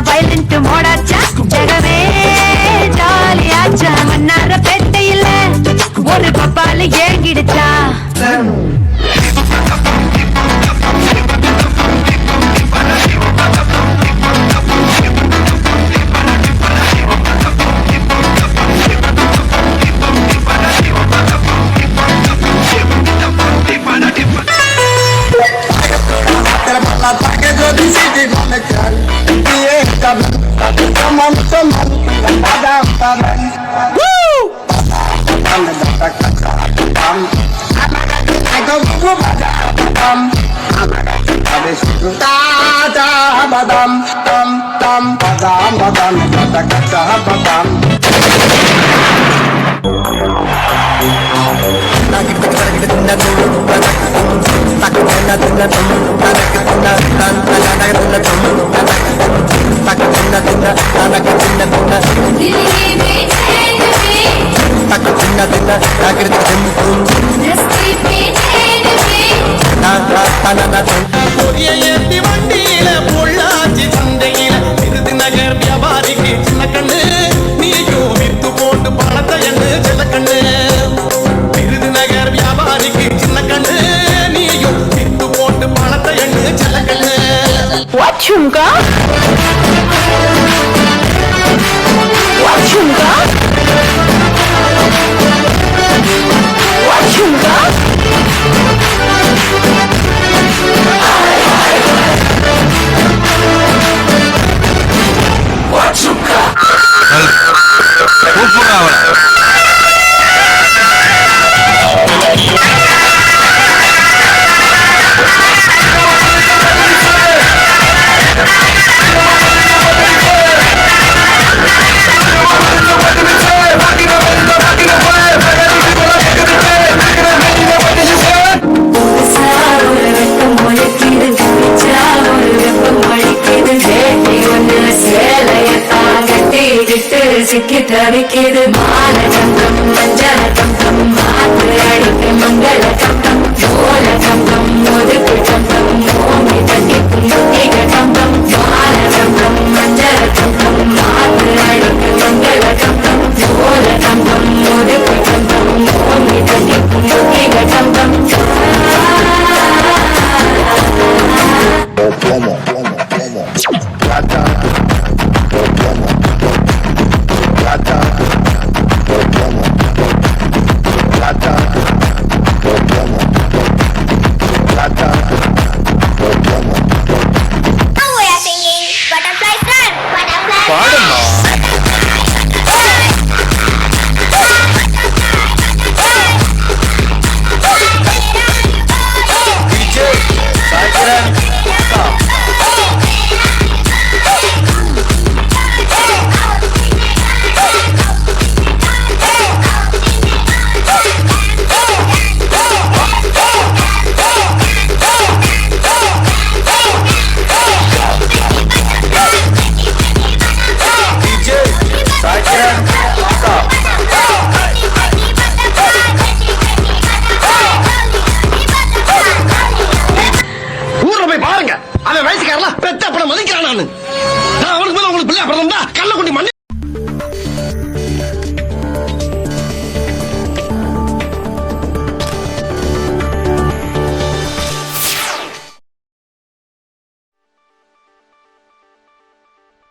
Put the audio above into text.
Violent மோடாச்சா Jagame ஜாலியாச்சா மன்னார பேட்டையில ஒரு பப்பால ஏங்கிடுச்சா badam tam tam badam badam kata badam வண்டியில பொள்ளாச்சி சந்தையில விருதுநகர் வியாபாரிக்கு சின்ன கண்ணு நீயும் வித்து போட்டு பணத்தை எண்ணு சின்ன கண்ணு விருதுநகர் வியாபாரிக்கு சின்ன கண்ணு நீயும் வித்து போட்டு பணத்தை எண்ணு சின்ன கண்ணு வாச்சுங்கா வாச்சுங்கா வாச்சுங்கா சிக்கி தவிக்கிது மால கம்பம் மஞ்சள கம்பம் மாத்து அடிக்கு மங்கள கம்பம் சோழ கம்பம் முதுகு கம்பம் ஓமி தண்ணிக்கும் முட்டிக கம்பம் மால கம்பம் மஞ்சள கம்பம் மாத்து அடிக்கு மங்கள கம்பம் சோழ கம்பம் முதுகு கம்பம் ஓமி தண்ணிக்கும் முட்டிக கம்பம் ஊர்ல போய் பாருங்க அவன் வயசுக்காரலாம் பெத்த அப்பட மதிக்கிறான்.